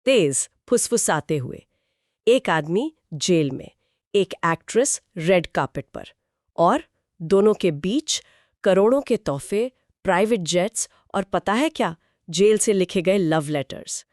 तेज फुसफुसाते हुए। एक आदमी जेल में, एक एक्ट्रेस रेड कार्पेट पर, और दोनों के बीच करोड़ों के तोहफे, प्राइवेट जेट्स और पता है क्या, जेल से लिखे गए लव लेटर्स।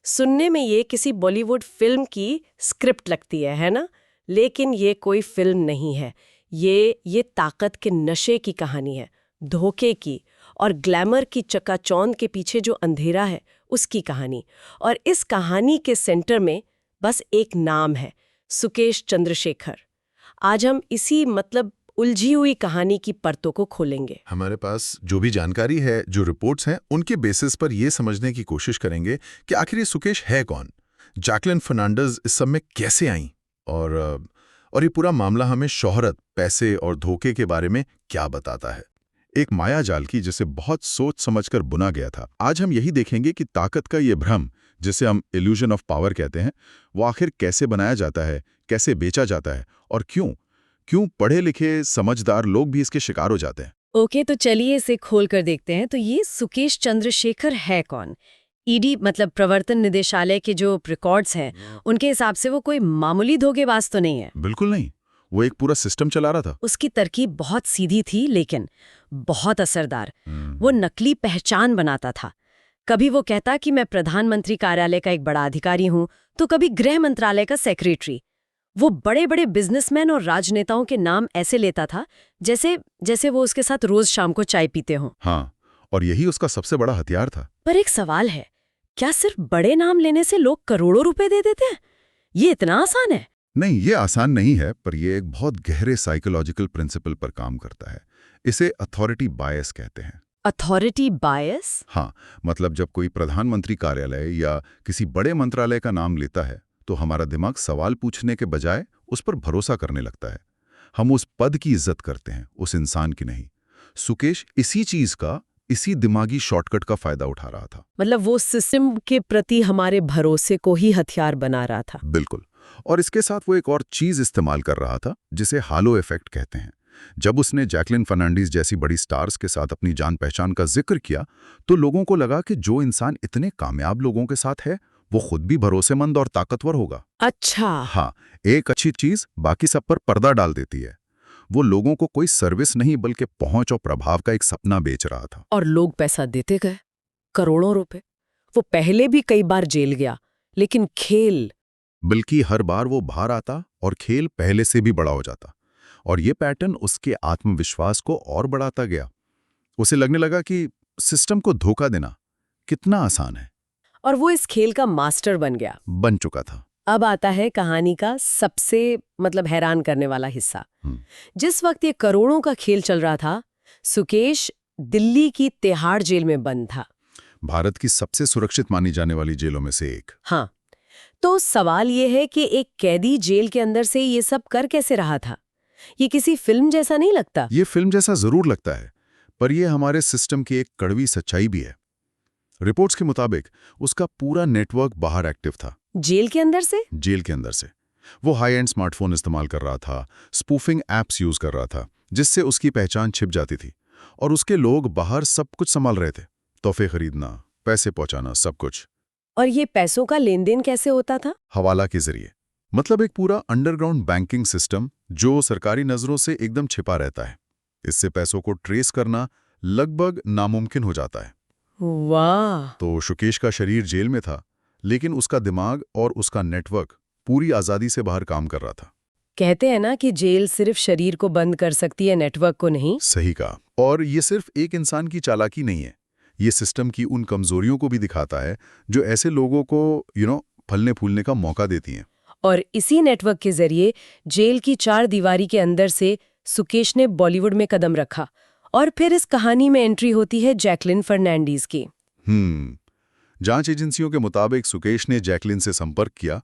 सुनने में ये किसी बॉलीवुड फिल्म की स्क्रिप्ट लगती है ना? लेकिन ये कोई फिल्म नहीं है। ये ताकत के नशे की कहानी है, धोखे की, और ग्लैमर की चकाचौंध के पीछे जो अंधेरा है उसकी कहानी। और इस कहानी के सेंटर में बस एक नाम है, सुकेश चंद्रशेखर। आज हम इसी उलझी हुई कहानी की परतों को खोलेंगे। हमारे पास जो भी जानकारी है, जो रिपोर्ट्स हैं, उनके बेसिस पर यह समझने की कोशिश करेंगे कि आखिर ये सुकेश है कौन, जैकलिन फर्नांडिस इस सब में कैसे आई, और ये पूरा मामला हमें शोहरत, पैसे और धोखे के बारे में क्या बताता है। एक माया जाल की जिसे बहुत सोच समझकर बुना गया था। आज हम यही देखेंगे कि ताकत का ये भ्रम, जिसे हम इल्यूजन ऑफ पावर कहते हैं, वो आखिर कैसे बनाया जाता है, कैसे बेचा जाता है, और क्यों पढ़े लिखे समझदार लोग भी इसके शिकार हो जाते हैं। ओके, तो चलिए इसे खोल कर देखते हैं। तो ये सुकेश चंद्रशेखर है कौन? ईडी प्रवर्तन निदेशालय के जो रिकॉर्ड्स हैं, उनके हिसाब से वो कोई मामूली धोखेबाज तो नहीं है। बिल्कुल नहीं, वो एक पूरा सिस्टम चला रहा था। उसकी तरकीब बहुत सीधी थी, लेकिन बहुत असरदार। वो नकली पहचान बनाता था। कभी वो कहता कि मैं प्रधानमंत्री कार्यालय का एक बड़ा अधिकारी हूं, तो कभी गृह मंत्रालय का सेक्रेटरी। वो बड़े बड़े बिजनेसमैन और राजनेताओं के नाम ऐसे लेता था जैसे वो उसके साथ रोज शाम को चाय पीते हों। हाँ, और यही उसका सबसे बड़ा हथियार था। पर एक सवाल है, क्या सिर्फ बड़े नाम लेने से लोग करोड़ों रुपए दे देते हैं? ये इतना आसान है? नहीं, ये आसान नहीं है, पर यह एक बहुत गहरे साइकोलॉजिकल प्रिंसिपल पर काम करता है। इसे अथॉरिटी बायस कहते हैं। अथॉरिटी बायस? हाँ, मतलब जब कोई प्रधानमंत्री कार्यालय या किसी बड़े मंत्रालय का नाम लेता है, तो हमारा दिमाग सवाल पूछने के बजाय उस पर भरोसा करने लगता है। हम उस पद की इज्जत करते हैं, उस इंसान की नहीं। सुकेश इसी चीज का, इसी दिमागी शॉर्टकट का फायदा उठा रहा था। वो सिस्टम के प्रति हमारे भरोसे को ही हथियार बना रहा था। बिल्कुल। और इसके साथ वो एक और चीज इस्तेमाल कर रहा था, जिसे हालो इफेक्ट कहते हैं। जब उसने जैकलिन फर्नांडिस जैसी बड़ी स्टार्स के साथ अपनी जान पहचान का जिक्र किया, तो लोगों को लगा कि जो इंसान इतने कामयाब लोगों के साथ है, वो खुद भी भरोसेमंद और ताकतवर होगा। अच्छा। हाँ, एक अच्छी चीज बाकी सब पर पर्दा डाल देती है। वो लोगों को कोई सर्विस नहीं, बल्कि पहुंच और प्रभाव का एक सपना बेच रहा था। और लोग पैसा देते गए, करोड़ों रुपए। वो पहले भी कई बार जेल गया, लेकिन बल्कि हर बार वो बाहर आता और खेल पहले से भी बड़ा हो जाता। और ये पैटर्न उसके आत्मविश्वास को और बढ़ाता गया। उसे लगने लगा कि सिस्टम को धोखा देना कितना आसान है। और वो इस खेल का मास्टर बन चुका था। अब आता है कहानी का सबसे हैरान करने वाला हिस्सा। जिस वक्त ये करोड़ों का खेल चल रहा था, सुकेश दिल्ली की तिहाड़ जेल में बंद था। भारत की सबसे सुरक्षित मानी जाने वाली जेलों में से एक। हाँ, तो सवाल ये है कि एक कैदी जेल के अंदर से ये सब कर कैसे रहा था? ये किसी फिल्म जैसा नहीं लगता? ये फिल्म जैसा जरूर लगता है, पर यह हमारे सिस्टम की एक कड़वी सच्चाई भी है। रिपोर्ट्स के मुताबिक उसका पूरा नेटवर्क बाहर एक्टिव था। जेल के अंदर से? जेल के अंदर से। वो हाई एंड स्मार्टफोन इस्तेमाल कर रहा था, स्पूफिंग एप्स यूज कर रहा था, जिससे उसकी पहचान छिप जाती थी। और उसके लोग बाहर सब कुछ संभाल रहे थे, तोहफे खरीदना, पैसे पहुंचाना, सब कुछ। और ये पैसों का लेन देन कैसे होता था? हवाला के जरिए। मतलब एक पूरा अंडरग्राउंड बैंकिंग सिस्टम जो सरकारी नजरों से एकदम छिपा रहता है। इससे पैसों को ट्रेस करना लगभग नामुमकिन हो जाता है। वाह! तो सुकेश का शरीर जेल में था, लेकिन उसका दिमाग और उसका नेटवर्क पूरी आजादी से बाहर काम कर रहा था। कहते हैं ना कि जेल सिर्फ शरीर को बंद कर सकती है, नेटवर्क को नहीं। सही कहा। और ये सिर्फ एक इंसान की चालाकी नहीं है, ये सिस्टम की उन कमजोरियों को भी दिखाता है जो ऐसे लोगों को फलने फूलने का मौका देती हैं। और इसी नेटवर्क के जरिए जेल की चार दीवारी के अंदर से सुकेश ने बॉलीवुड में कदम रखा। और फिर इस कहानी में एंट्री होती है जैकलिन फर्नांडिस की। जांच एजेंसियों के मुताबिक सुकेश ने जैकलिन से संपर्क किया,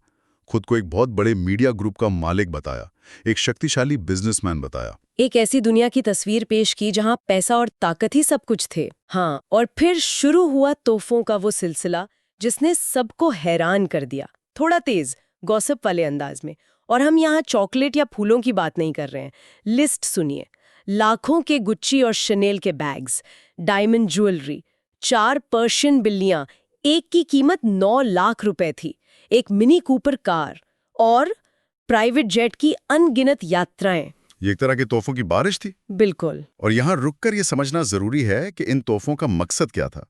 खुद को एक बहुत बड़े मीडिया ग्रुप का मालिक बताया, एक शक्तिशाली बिजनेसमैन बताया। एक ऐसी दुनिया की तस्वीर पेश की जहां पैसा और ताकत ही सब कुछ थे। हाँ, और फिर शुरू हुआ तोहफों का वो सिलसिला जिसने सबको हैरान कर दिया। थोड़ा तेज, गॉसिप वाले अंदाज में। और हम यहाँ चॉकलेट या फूलों की बात नहीं कर रहे हैं। लिस्ट सुनिए। लाखों के गुच्ची और शनेल के बैग्स, डायमंड ज्वेलरी, 4 पर्शियन बिल्लियां, एक की कीमत 9 लाख रुपए थी, एक मिनी कूपर कार और प्राइवेट जेट की अनगिनत यात्राएं। ये एक तरह के तोहफों की बारिश थी। बिल्कुल। और यहाँ रुककर ये समझना जरूरी है कि इन तोहफों का मकसद क्या था।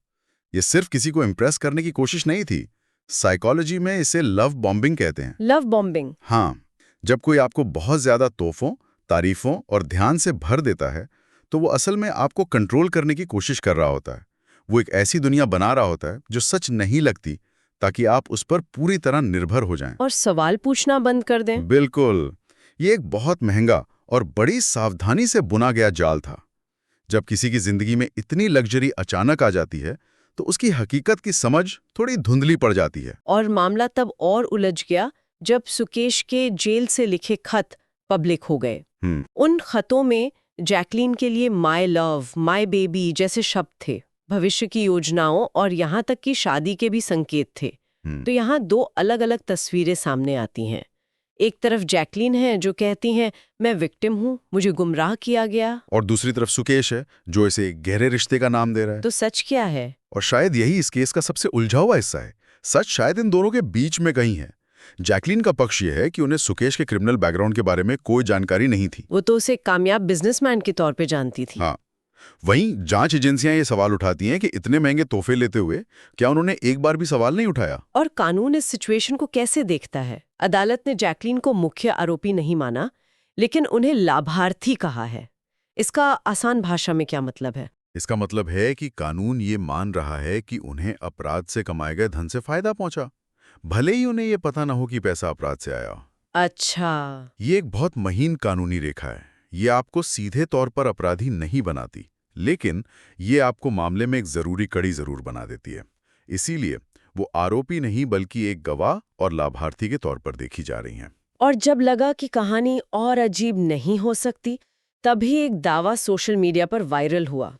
ये सिर्फ किसी को इम्प्रेस करने की कोशिश नहीं थी। साइकोलॉजी में इसे लव बॉम्बिंग कहते हैं। Love bombing. हाँ, जब कोई आपको बहुत ज्यादा तोहफों, तारीफों और ध्यान से भर देता है तो वो असल में आपको कंट्रोल करने की कोशिश कर रहा होता है। वो एक ऐसी दुनिया बना रहा होता है जो सच नहीं लगती, ताकि आप उस पर पूरी तरह निर्भर हो जाएं। और सवाल पूछना बंद कर दें। बिल्कुल। ये एक बहुत महंगा और बड़ी सावधानी से बुना गया जाल था। जब किसी की जिंदगी में इतनी लग्जरी अचानक आ जाती है तो उसकी हकीकत की समझ थोड़ी धुंधली पड़ जाती है। और मामला तब और उलझ गया जब सुकेश के जेल से लिखे खत पब्लिक हो गए। उन खतों में जैकलीन के लिए माय लव, माय बेबी जैसे शब्द थे, भविष्य की योजनाओं और यहाँ तक कि शादी के भी संकेत थे। तो यहाँ दो अलग अलग तस्वीरें सामने आती हैं। एक तरफ जैकलीन है जो कहती हैं मैं विक्टिम हूँ, मुझे गुमराह किया गया, और दूसरी तरफ सुकेश है जो इसे एक गहरे रिश्ते का नाम दे रहा है। तो सच क्या है? और शायद यही इस केस का सबसे उलझा हुआ हिस्सा है। सच शायद इन दोनों के बीच में कहीं है। जैकलीन का पक्ष यह है कि उन्हें सुकेश के क्रिमिनल बैकग्राउंड के बारे में कोई जानकारी नहीं थी। वो तो उसे कामयाब बिजनेसमैन के तौर पे जानती थी। हाँ, वहीं जांच एजेंसियां ये सवाल उठाती हैं कि इतने महंगे तोहफे लेते हुए क्या उन्होंने एक बार भी सवाल नहीं उठाया। और कानून इस सिचुएशन को कैसे देखता है? अदालत ने जैकलीन को मुख्य आरोपी नहीं माना, लेकिन उन्हें लाभार्थी कहा है। इसका आसान भाषा में क्या मतलब है? इसका मतलब है कि कानून ये मान रहा है कि उन्हें अपराध से कमाए गए धन से फायदा पहुंचा, भले ही उन्हें ये पता न हो कि पैसा अपराध से आया। अच्छा। ये एक बहुत महीन कानूनी रेखा है। ये आपको सीधे तौर पर अपराधी नहीं बनाती, लेकिन ये आपको मामले में एक जरूरी कड़ी जरूर बना देती है। इसीलिए वो आरोपी नहीं बल्कि एक गवाह और लाभार्थी के तौर पर देखी जा रही हैं। और जब लगा कि कहानी और अजीब नहीं हो सकती, तभी एक दावा सोशल मीडिया पर वायरल हुआ।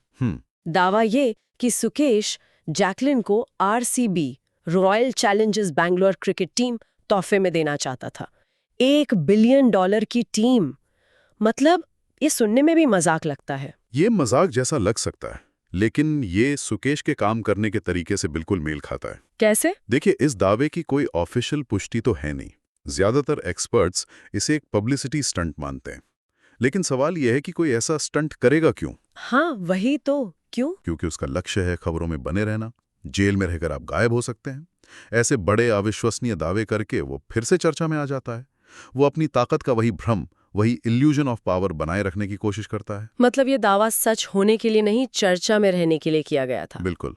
दावा ये कि सुकेश जैकलीन को RCB, royal Challengers Bangalore cricket team तोहफे में देना चाहता था। $1 बिलियन की टीम। मतलब ये सुनने में भी मजाक लगता है। ये मजाक जैसा लग सकता है, लेकिन ये सुकेश के काम करने के तरीके से बिल्कुल मेल खाता है। कैसे? देखिए, इस दावे की कोई ऑफिशियल पुष्टि तो है नहीं। ज्यादातर एक्सपर्ट्स इसे एक पब्लिसिटी स्टंट मानते हैं। लेकिन सवाल यह है कि कोई ऐसा स्टंट करेगा क्यों? हाँ, वही तो। क्यों? क्योंकि उसका लक्ष्य है खबरों में बने रहना। जेल में रहकर आप गायब हो सकते हैं। ऐसे बड़े अविश्वसनीय दावे करके वो फिर से चर्चा में आ जाता है। वो अपनी ताकत का वही भ्रम, वही इल्यूजन ऑफ पावर बनाए रखने की कोशिश करता है। मतलब ये दावा सच होने के लिए नहीं, चर्चा में रहने के लिए किया गया था। बिल्कुल।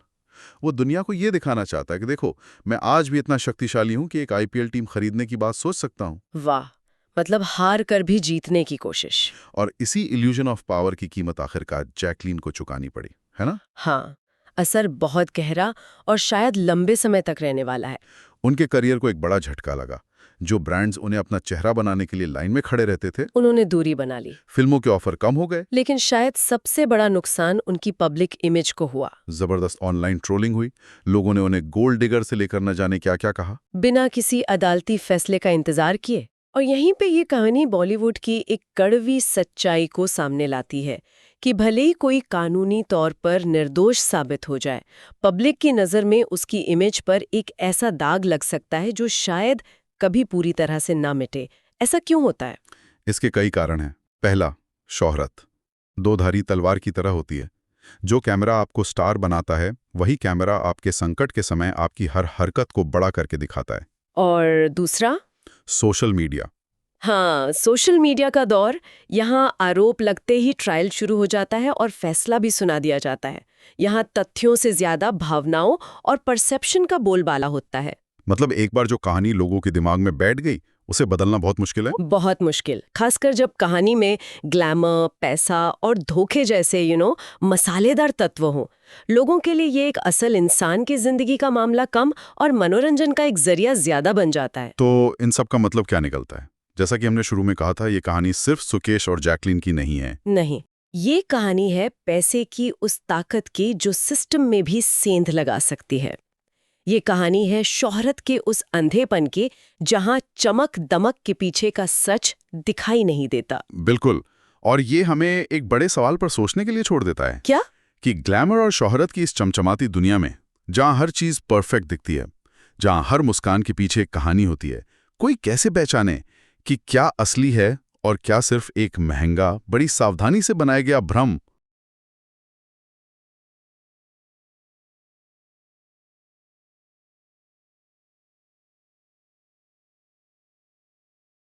वो दुनिया को ये दिखाना चाहता है कि देखो, मैं आज भी इतना शक्तिशाली हूं कि एक IPL टीम खरीदने की बात सोच सकता हूं। वाह, मतलब हार कर भी जीतने की कोशिश। और इसी इल्यूजन ऑफ पावर की कीमत आखिरकार जैकलीन को चुकानी पड़ी, है ना? हाँ, असर बहुत गहरा और शायद लंबे समय तक रहने वाला है। उनके करियर को एक बड़ा झटका लगा। जो ब्रांड्स उन्हें अपना चेहरा बनाने के लिए लाइन में खड़े रहते थे, उन्होंने दूरी बना ली। फिल्मों के ऑफर कम हो गए। लेकिन शायद सबसे बड़ा नुकसान उनकी पब्लिक इमेज को हुआ। जबरदस्त ऑनलाइन ट्रोलिंग हुई। लोगों ने उन्हें गोल्ड डिगर से लेकर न जाने क्या क्या कहा, बिना किसी अदालती फैसले का इंतजार किए। और यहीं पे ये कहानी बॉलीवुड की एक कड़वी सच्चाई को सामने लाती है कि भले ही कोई कानूनी तौर पर निर्दोष साबित हो जाए, पब्लिक की नज़र में उसकी इमेज पर एक ऐसा दाग लग सकता है जो शायद कभी पूरी तरह से ना मिटे। ऐसा क्यों होता है? इसके कई कारण हैं। पहला, शोहरत दो धारी तलवार की तरह होती है। जो कैमरा आपको स्टार बनाता है, वही कैमरा आपके संकट के समय आपकी हर हरकत को बड़ा करके दिखाता है। और दूसरा, सोशल मीडिया। हाँ, सोशल मीडिया का दौर। यहाँ आरोप लगते ही ट्रायल शुरू हो जाता है और फैसला भी सुना दिया जाता है। यहाँ तथ्यों से ज्यादा भावनाओं और परसेप्शन का बोलबाला होता है। मतलब एक बार जो कहानी लोगों के दिमाग में बैठ गई, उसे बदलना बहुत मुश्किल है। बहुत मुश्किल, खासकर जब कहानी में ग्लैमर, पैसा और धोखे जैसे मसालेदार तत्व हों। लोगों के लिए ये एक असल इंसान की जिंदगी का मामला कम और मनोरंजन का एक जरिया ज्यादा बन जाता है। तो इन सब का मतलब क्या निकलता है? जैसा कि हमने शुरू में कहा था, ये कहानी सिर्फ सुकेश और जैकलीन की नहीं है। नहीं, ये कहानी है पैसे की उस ताकत की जो सिस्टम में भी सेंध लगा सकती है। ये कहानी है शोहरत के उस अंधेपन की जहां चमक दमक के पीछे का सच दिखाई नहीं देता। बिल्कुल। और ये हमें एक बड़े सवाल पर सोचने के लिए छोड़ देता है। क्या? कि ग्लैमर और शोहरत की इस चमचमाती दुनिया में जहां हर चीज परफेक्ट दिखती है, जहां हर मुस्कान के पीछे एक कहानी होती है, कोई कैसे पहचाने कि क्या असली है और क्या सिर्फ एक महंगा, बड़ी सावधानी से बनाया गया भ्रम